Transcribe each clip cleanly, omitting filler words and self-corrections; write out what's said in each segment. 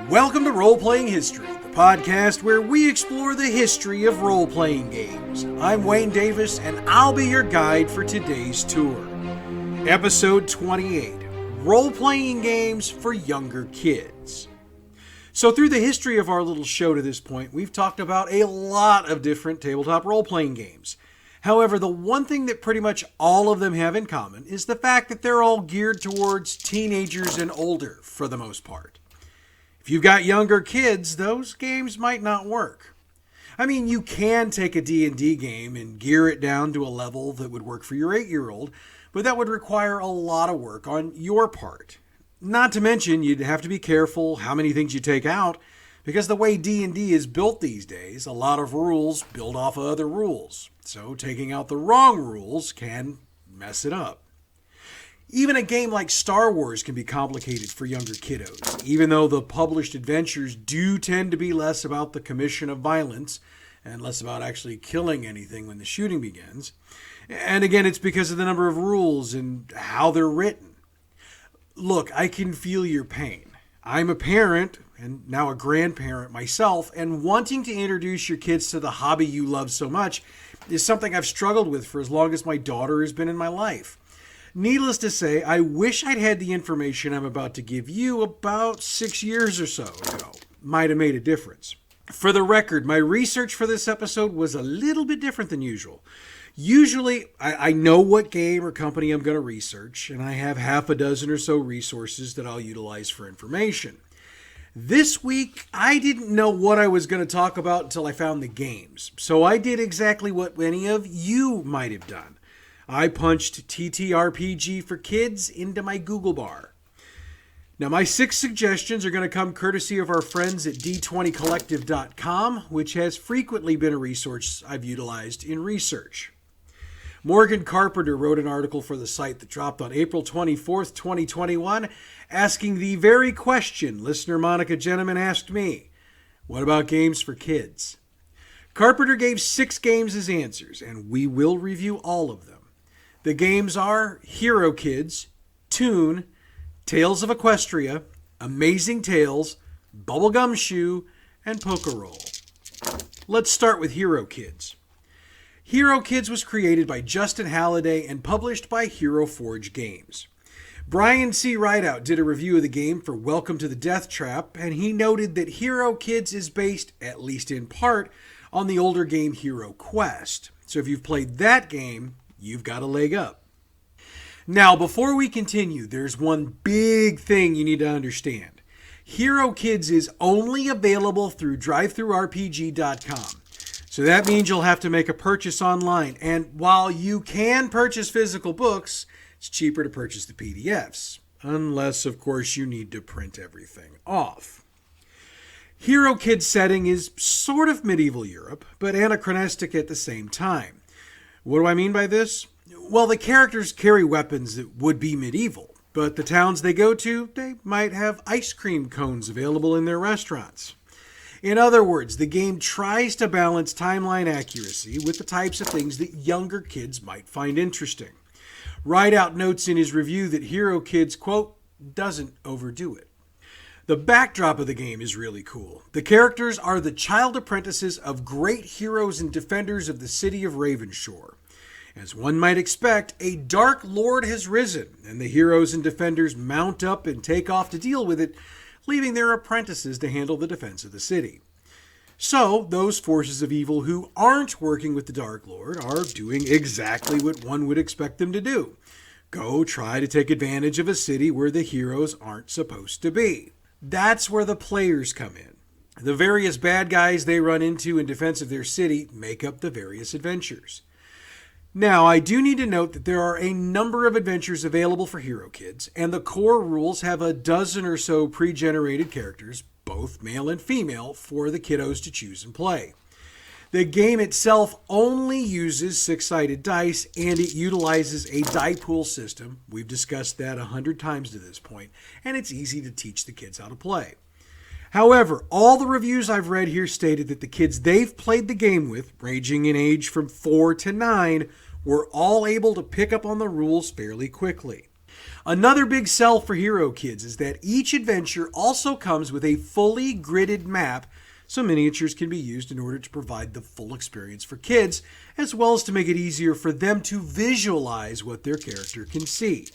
Welcome to Roleplaying History, the podcast where we explore the history of role-playing games. I'm Wayne Davis, and I'll be your guide for today's tour. Episode 28, Role-Playing Games for Younger Kids. So through the history of our little show to this point, we've talked about a lot of different tabletop role-playing games. However, the one thing that pretty much all of them have in common is the fact that they're all geared towards teenagers and older, for the most part. If you've got younger kids, those games might not work. I mean, you can take a D&D game and gear it down to a level that would work for your 8-year-old, but that would require a lot of work on your part. Not to mention, you'd have to be careful how many things you take out, because the way D&D is built these days, a lot of rules build off of other rules. So taking out the wrong rules can mess it up. Even a game like Star Wars can be complicated for younger kiddos, even though the published adventures do tend to be less about the commission of violence and less about actually killing anything when the shooting begins. And again, it's because of the number of rules and how they're written. Look, I can feel your pain. I'm a parent and now a grandparent myself, and wanting to introduce your kids to the hobby you love so much is something I've struggled with for as long as my daughter has been in my life. Needless to say, I wish I'd had the information I'm about to give you about 6 years or so ago. Might have made a difference. For the record, my research for this episode was a little bit different than usual. Usually, I know what game or company I'm going to research, and I have half a dozen or so resources that I'll utilize for information. This week, I didn't know what I was going to talk about until I found the games, so I did exactly what many of you might have done. I punched TTRPG for kids into my Google bar. Now, my 6 suggestions are going to come courtesy of our friends at d20collective.com, which has frequently been a resource I've utilized in research. Morgan Carpenter wrote an article for the site that dropped on April 24th, 2021, asking the very question listener Monica Jenneman asked me, what about games for kids? Carpenter gave 6 games as answers, and we will review all of them. The games are Hero Kids, Toon, Tales of Equestria, Amazing Tales, Bubblegum Shoe, and Poker Roll. Let's start with Hero Kids. Hero Kids was created by Justin Halliday and published by Hero Forge Games. Brian C. Rideout did a review of the game for Welcome to the Death Trap, and he noted that Hero Kids is based, at least in part, on the older game Hero Quest. So if you've played that game, you've got a leg up. Now, before we continue, there's one big thing you need to understand. Hero Kids is only available through drivethrurpg.com. So that means you'll have to make a purchase online. And while you can purchase physical books, it's cheaper to purchase the PDFs. Unless, of course, you need to print everything off. Hero Kids setting is sort of medieval Europe, but anachronistic at the same time. What do I mean by this? Well, the characters carry weapons that would be medieval, but the towns they go to, they might have ice cream cones available in their restaurants. In other words, the game tries to balance timeline accuracy with the types of things that younger kids might find interesting. Rideout notes in his review that Hero Kids, quote, doesn't overdo it. The backdrop of the game is really cool. The characters are the child apprentices of great heroes and defenders of the city of Ravenshore. As one might expect, a dark lord has risen, and the heroes and defenders mount up and take off to deal with it, leaving their apprentices to handle the defense of the city. So, those forces of evil who aren't working with the Dark Lord are doing exactly what one would expect them to do. Go try to take advantage of a city where the heroes aren't supposed to be. That's where the players come in. The various bad guys they run into in defense of their city make up the various adventures. Now, I do need to note that there are a number of adventures available for Hero Kids, and the core rules have a dozen or so pre-generated characters, both male and female, for the kiddos to choose and play. The game itself only uses 6-sided dice, and it utilizes a die pool system. We've discussed that 100 times to this point, and it's easy to teach the kids how to play. However, all the reviews I've read here stated that the kids they've played the game with, ranging in age from 4 to 9, were all able to pick up on the rules fairly quickly. Another big sell for Hero Kids is that each adventure also comes with a fully gridded map, so miniatures can be used in order to provide the full experience for kids, as well as to make it easier for them to visualize what their character can see.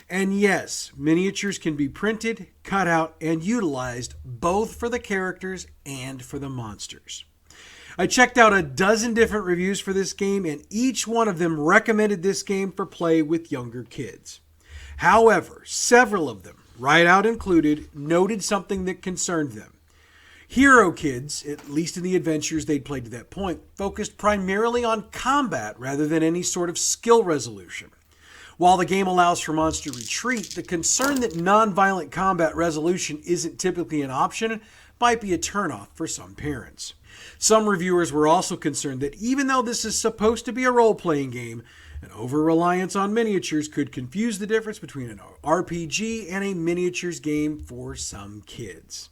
And yes, miniatures can be printed, cut out, and utilized both for the characters and for the monsters. I checked out a dozen different reviews for this game, and each one of them recommended this game for play with younger kids. However, several of them, right out included, noted something that concerned them. Hero Kids, at least in the adventures they'd played to that point, focused primarily on combat rather than any sort of skill resolution. While the game allows for monster retreat, the concern that non-violent combat resolution isn't typically an option might be a turnoff for some parents. Some reviewers were also concerned that even though this is supposed to be a role-playing game, an over-reliance on miniatures could confuse the difference between an RPG and a miniatures game for some kids.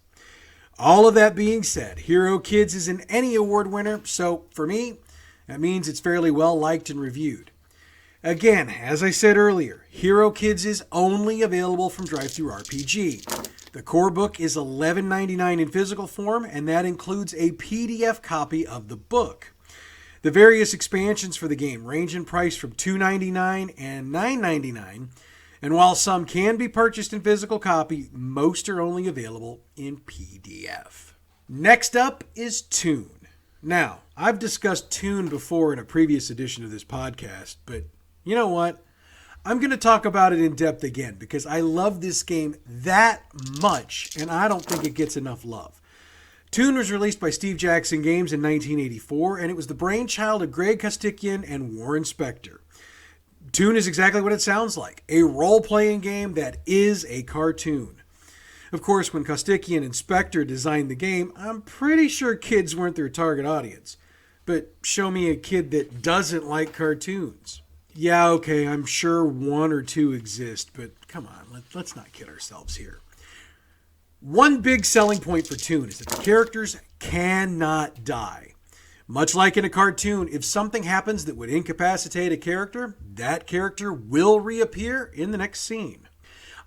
All of that being said, Hero Kids is an Any Award winner, so for me, that means it's fairly well liked and reviewed. Again, as I said earlier, Hero Kids is only available from DriveThruRPG. The core book is $11.99 in physical form, and that includes a PDF copy of the book. The various expansions for the game range in price from $2.99 and $9.99, and while some can be purchased in physical copy, most are only available in PDF. Next up is Toon. Now, I've discussed Toon before in a previous edition of this podcast, but you know what? I'm going to talk about it in depth again because I love this game that much, and I don't think it gets enough love. Toon was released by Steve Jackson Games in 1984, and it was the brainchild of Greg Costikyan and Warren Spector. Toon is exactly what it sounds like, a role-playing game that is a cartoon. Of course, when Costikyan and Spector designed the game, I'm pretty sure kids weren't their target audience. But show me a kid that doesn't like cartoons. Yeah, okay, I'm sure one or two exist, but come on, let's not kid ourselves here. One big selling point for Toon is that the characters cannot die. Much like in a cartoon, if something happens that would incapacitate a character, that character will reappear in the next scene.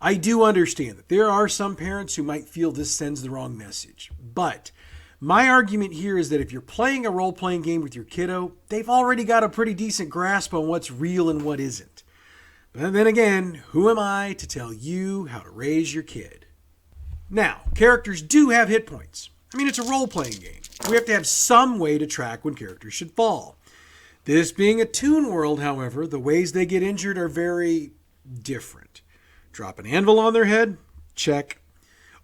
I do understand that there are some parents who might feel this sends the wrong message, but my argument here is that if you're playing a role-playing game with your kiddo, they've already got a pretty decent grasp on what's real and what isn't. But then again, who am I to tell you how to raise your kid? Now, characters do have hit points. I mean, it's a role-playing game. We have to have some way to track when characters should fall. This being a Toon world, however, the ways they get injured are very different. Drop an anvil on their head? Check.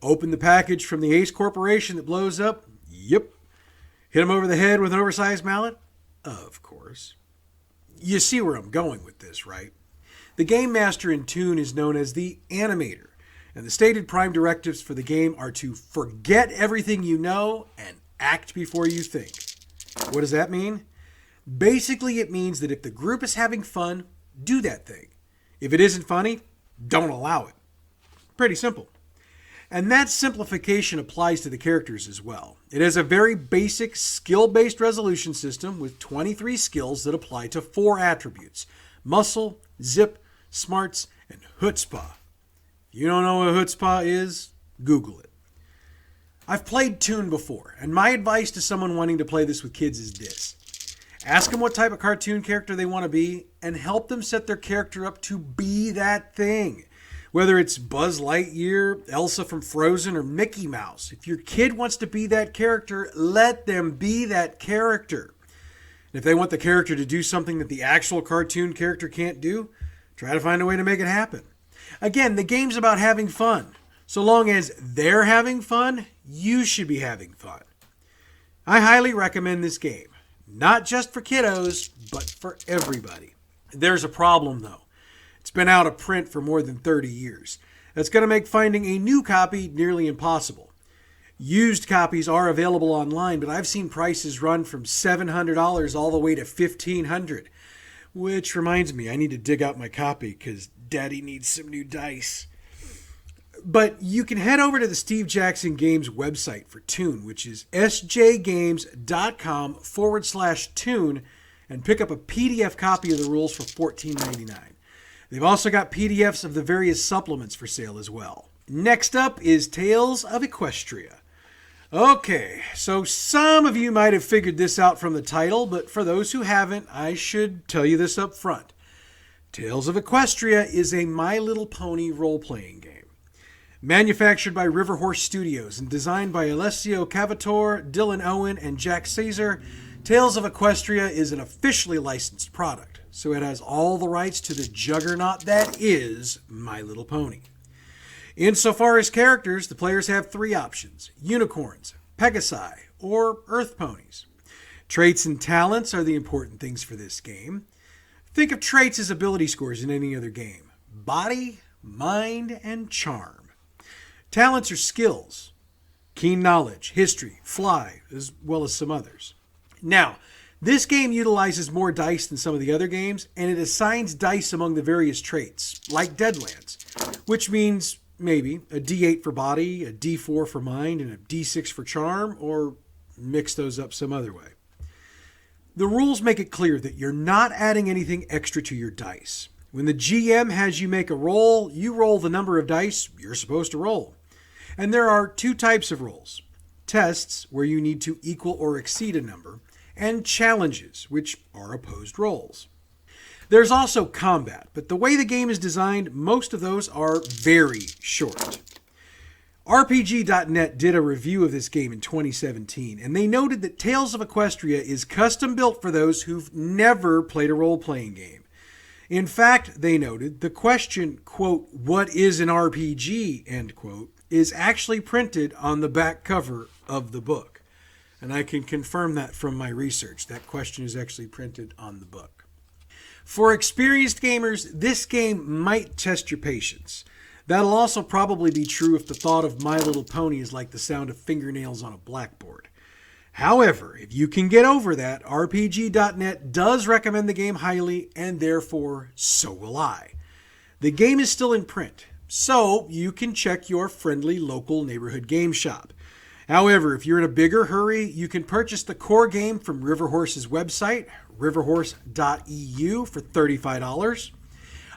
Open the package from the Ace Corporation that blows up? Yep. Hit them over the head with an oversized mallet? Of course. You see where I'm going with this, right? The game master in Toon is known as the animator, and the stated prime directives for the game are to forget everything you know and act before you think. What does that mean? Basically, it means that if the group is having fun, do that thing. If it isn't funny, don't allow it. Pretty simple. And that simplification applies to the characters as well. It has a very basic skill-based resolution system with 23 skills that apply to 4 attributes: muscle, zip, smarts, and chutzpah. If you don't know what chutzpah is, Google it. I've played Toon before, and my advice to someone wanting to play this with kids is this. Ask them what type of cartoon character they want to be, and help them set their character up to be that thing. Whether it's Buzz Lightyear, Elsa from Frozen, or Mickey Mouse. If your kid wants to be that character, let them be that character. And if they want the character to do something that the actual cartoon character can't do, try to find a way to make it happen. Again, the game's about having fun. So long as they're having fun, you should be having fun. I highly recommend this game. Not just for kiddos, but for everybody. There's a problem though. It's been out of print for more than 30 years. That's going to make finding a new copy nearly impossible. Used copies are available online, but I've seen prices run from $700 all the way to $1,500. Which reminds me, I need to dig out my copy because Daddy needs some new dice. But you can head over to the Steve Jackson Games website for Toon, which is sjgames.com/Toon, and pick up a PDF copy of the rules for $14.99. They've also got PDFs of the various supplements for sale as well. Next up is Tales of Equestria. Okay, so some of you might have figured this out from the title, but for those who haven't, I should tell you this up front. Tales of Equestria is a My Little Pony role-playing game. Manufactured by Riverhorse Studios and designed by Alessio Cavatore, Dylan Owen, and Jack Caesar, Tales of Equestria is an officially licensed product, so it has all the rights to the juggernaut that is My Little Pony. Insofar as characters, the players have three options: unicorns, pegasi, or earth ponies. Traits and talents are the important things for this game. Think of traits as ability scores in any other game: body, mind, and charm. Talents are skills: keen knowledge, history, fly, as well as some others. Now, this game utilizes more dice than some of the other games, and it assigns dice among the various traits, like Deadlands, which means maybe a D8 for body, a D4 for mind, and a D6 for charm, or mix those up some other way. The rules make it clear that you're not adding anything extra to your dice. When the GM has you make a roll, you roll the number of dice you're supposed to roll. And there are two types of rolls: tests, where you need to equal or exceed a number, and challenges, which are opposed rolls. There's also combat, but the way the game is designed, most of those are very short. RPG.net did a review of this game in 2017, and they noted that Tales of Equestria is custom built for those who've never played a role-playing game. In fact, they noted, the question, quote, "What is an RPG?" end quote, is actually printed on the back cover of the book. And I can confirm that from my research. That question is actually printed on the book. For experienced gamers, this game might test your patience. That'll also probably be true if the thought of My Little Pony is like the sound of fingernails on a blackboard. However, if you can get over that, RPG.net does recommend the game highly, and therefore, so will I. The game is still in print, so you can check your friendly local neighborhood game shop. However, if you're in a bigger hurry, you can purchase the core game from Riverhorse's website, riverhorse.eu, for $35.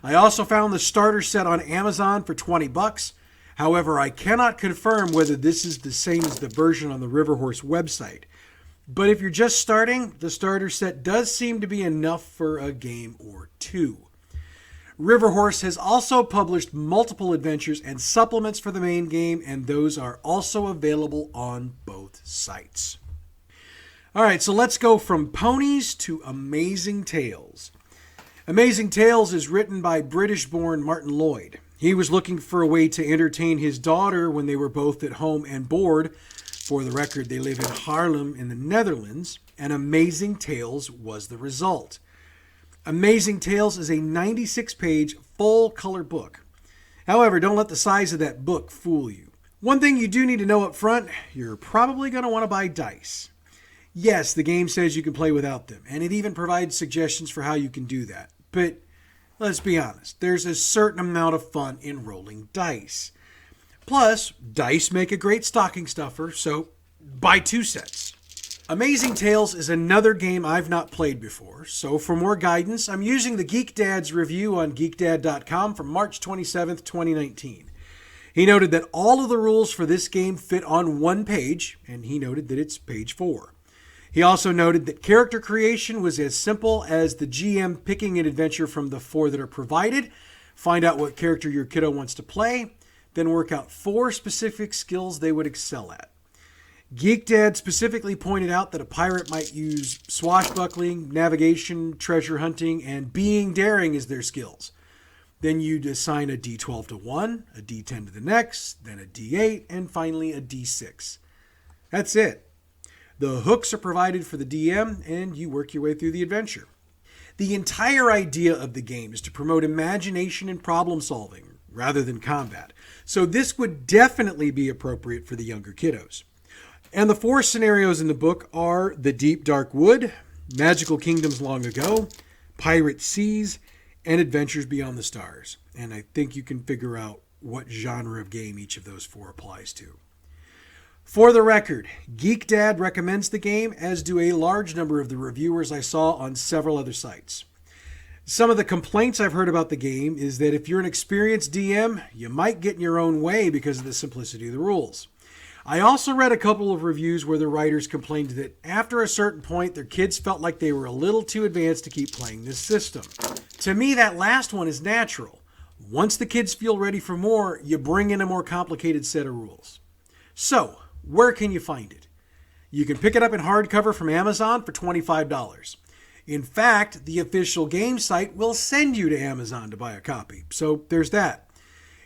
I also found the starter set on Amazon for $20. However, I cannot confirm whether this is the same as the version on the Riverhorse website. But if you're just starting, the starter set does seem to be enough for a game or two. Riverhorse has also published multiple adventures and supplements for the main game, and those are also available on both sites. All right, so let's go from ponies to Amazing Tales. Amazing Tales is written by British-born Martin Lloyd. He was looking for a way to entertain his daughter when they were both at home and bored. For the record, they live in Haarlem in the Netherlands, and Amazing Tales was the result. Amazing Tales is a 96-page full-color book. However, don't let the size of that book fool you. One thing you do need to know up front, you're probably going to want to buy dice. Yes, the game says you can play without them, and it even provides suggestions for how you can do that. But let's be honest, there's a certain amount of fun in rolling dice. Plus, dice make a great stocking stuffer, so buy 2 sets. Amazing Tales is another game I've not played before, so for more guidance, I'm using the Geek Dad's review on geekdad.com from March 27th, 2019. He noted that all of the rules for this game fit on one page, and he noted that it's page 4. He also noted that character creation was as simple as the GM picking an adventure from the 4 that are provided, find out what character your kiddo wants to play, then work out 4 specific skills they would excel at. Geek Dad specifically pointed out that a pirate might use swashbuckling, navigation, treasure hunting, and being daring as their skills. Then you'd assign a D12 to one, a D10 to the next, then a D8, and finally a D6. That's it. The hooks are provided for the DM, and you work your way through the adventure. The entire idea of the game is to promote imagination and problem solving, rather than combat. So this would definitely be appropriate for the younger kiddos. And the 4 scenarios in the book are The Deep Dark Wood, Magical Kingdoms Long Ago, Pirate Seas, and Adventures Beyond the Stars. And I think you can figure out what genre of game each of those 4 applies to. For the record, Geek Dad recommends the game, as do a large number of the reviewers I saw on several other sites. Some of the complaints I've heard about the game is that if you're an experienced DM, you might get in your own way because of the simplicity of the rules. I also read a couple of reviews where the writers complained that after a certain point, their kids felt like they were a little too advanced to keep playing this system. To me, that last one is natural. Once the kids feel ready for more, you bring in a more complicated set of rules. So, where can you find it? You can pick it up in hardcover from Amazon for $25. In fact, the official game site will send you to Amazon to buy a copy. So there's that.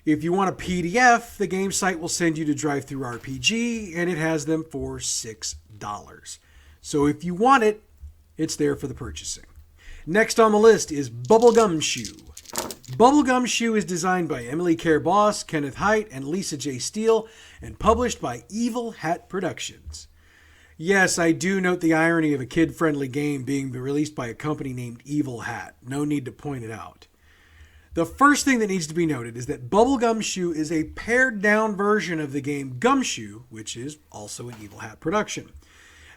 If you want a PDF, the game site will send you to DriveThruRPG, and it has them for $6. So if you want it, it's there for the purchasing. Next on the list is Bubblegum Shoe. Bubblegum Shoe is designed by Emily Care Boss, Kenneth Haidt, and Lisa J. Steele, and published by Evil Hat Productions. Yes, I do note the irony of a kid-friendly game being released by a company named Evil Hat. No need to point it out. The first thing that needs to be noted is that Bubblegum Shoe is a pared-down version of the game Gumshoe, which is also an Evil Hat production.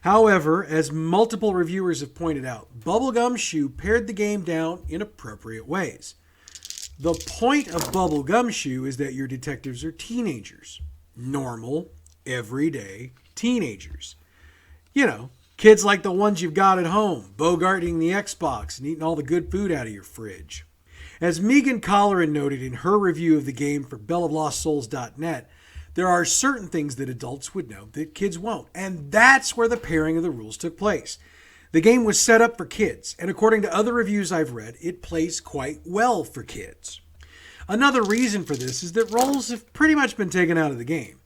However, as multiple reviewers have pointed out, Bubblegum Shoe pared the game down in appropriate ways. The point of Bubblegum Shoe is that your detectives are teenagers. Normal, everyday teenagers. You know, kids like the ones you've got at home, bogarting the Xbox and eating all the good food out of your fridge. As Megan Colleran noted in her review of the game for belloflostsouls.net, there are certain things that adults would know that kids won't, and that's where the pairing of the rules took place. The game was set up for kids, and according to other reviews I've read, it plays quite well for kids. Another reason for this is that roles have pretty much been taken out of the game.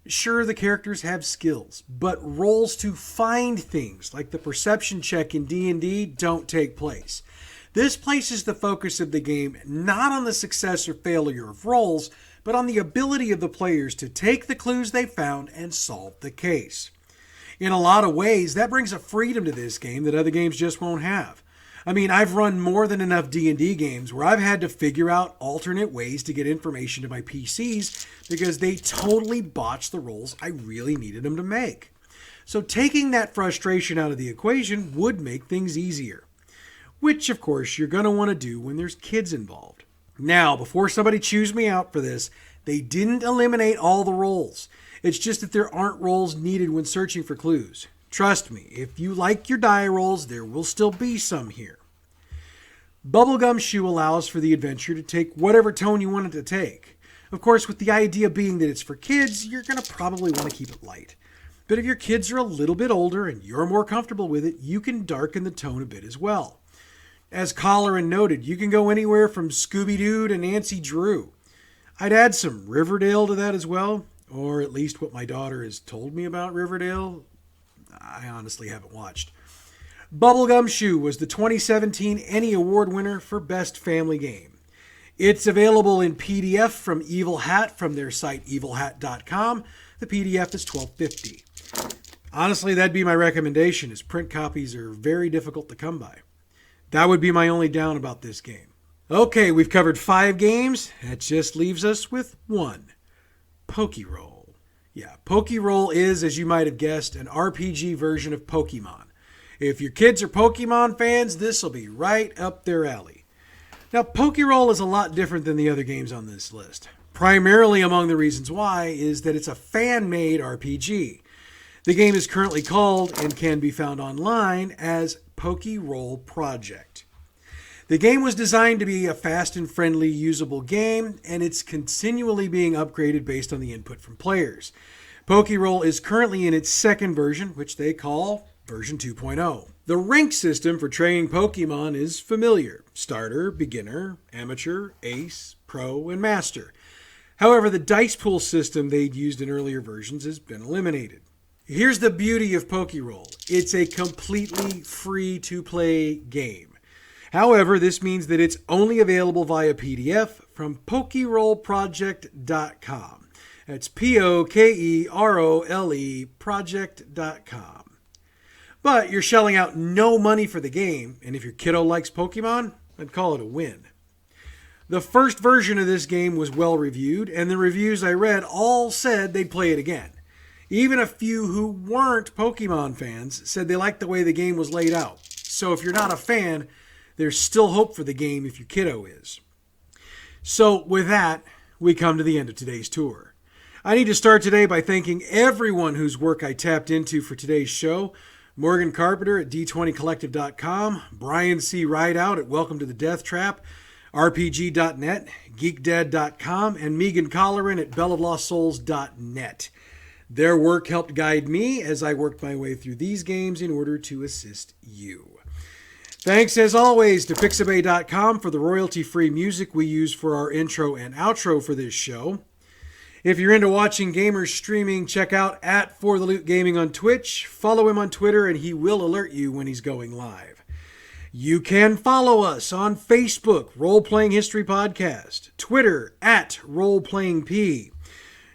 Sure, the characters have skills, but roles to find things, like the perception check in D&D, don't take place. This places the focus of the game not on the success or failure of roles, but on the ability of the players to take the clues they found and solve the case. In a lot of ways, that brings a freedom to this game that other games just won't have. I mean, I've run more than enough D&D games where I've had to figure out alternate ways to get information to my PCs because they totally botched the rolls I really needed them to make. So taking that frustration out of the equation would make things easier. Which, of course, you're going to want to do when there's kids involved. Now, before somebody chews me out for this, they didn't eliminate all the rolls. It's just that there aren't rolls needed when searching for clues. Trust me, if you like your die rolls, there will still be some here. Bubblegum Shoe allows for the adventure to take whatever tone you want it to take. Of course, with the idea being that it's for kids, you're going to probably want to keep it light. But if your kids are a little bit older and you're more comfortable with it, you can darken the tone a bit as well. As Colleran noted, you can go anywhere from Scooby-Doo to Nancy Drew. I'd add some Riverdale to that as well, or at least what my daughter has told me about Riverdale. I honestly haven't watched. Bubblegum Shoe was the 2017 Emmy Award winner for Best Family Game. It's available in PDF from Evil Hat from their site evilhat.com. The PDF is $12.50. Honestly, that'd be my recommendation, as print copies are very difficult to come by. That would be my only down about this game. Okay, we've covered 5 games. That just leaves us with 1. Pokeroll. Yeah, Pokeroll is, as you might have guessed, an RPG version of Pokemon. If your kids are Pokemon fans, this will be right up their alley. Now, Pokeroll is a lot different than the other games on this list. Primarily among the reasons why is that it's a fan-made RPG. The game is currently called, and can be found online, as Pokeroll Project. The game was designed to be a fast and friendly usable game, and it's continually being upgraded based on the input from players. Pokeroll is currently in its second version, which they call version 2.0. The rank system for training Pokemon is familiar: starter, beginner, amateur, ace, pro, and master. However, the dice pool system they'd used in earlier versions has been eliminated. Here's the beauty of Pokeroll. It's a completely free-to-play game. However, this means that it's only available via PDF from PokerollProject.com. That's Pokerole project.com. But you're shelling out no money for the game, and if your kiddo likes Pokemon, I'd call it a win. The first version of this game was well reviewed, and the reviews I read all said they'd play it again. Even a few who weren't Pokemon fans said they liked the way the game was laid out. So if you're not a fan, there's still hope for the game if your kiddo is. So with that, we come to the end of today's tour. I need to start today by thanking everyone whose work I tapped into for today's show. Morgan Carpenter at d20collective.com, Brian C. Rideout at Welcome to the Death Trap, rpg.net, geekdad.com, and Megan Colleran at belloflostsouls.net. Their work helped guide me as I worked my way through these games in order to assist you. Thanks, as always, to Pixabay.com for the royalty-free music we use for our intro and outro for this show. If you're into watching gamers streaming, check out @ForTheLootGaming on Twitch. Follow him on Twitter, and he will alert you when he's going live. You can follow us on Facebook, Roleplaying History Podcast, Twitter @RoleplayingP,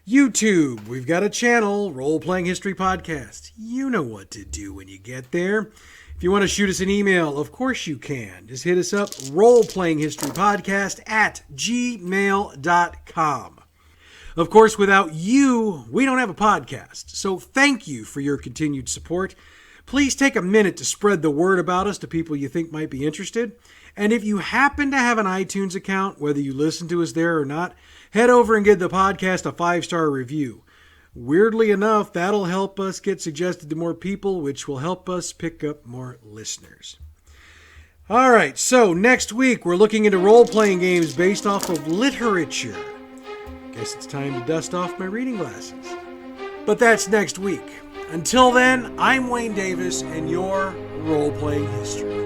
YouTube, we've got a channel, Roleplaying History Podcast. You know what to do when you get there. If you want to shoot us an email, of course you can. Just hit us up, roleplayinghistorypodcast@gmail.com. Of course, without you, we don't have a podcast. So thank you for your continued support. Please take a minute to spread the word about us to people you think might be interested. And if you happen to have an iTunes account, whether you listen to us there or not, head over and give the podcast a 5-star review. Weirdly enough, that'll help us get suggested to more people, which will help us pick up more listeners. All right, so next week we're looking into role-playing games based off of literature. Guess it's time to dust off my reading glasses. But that's next week. Until then, I'm Wayne Davis, and your Role-Playing History.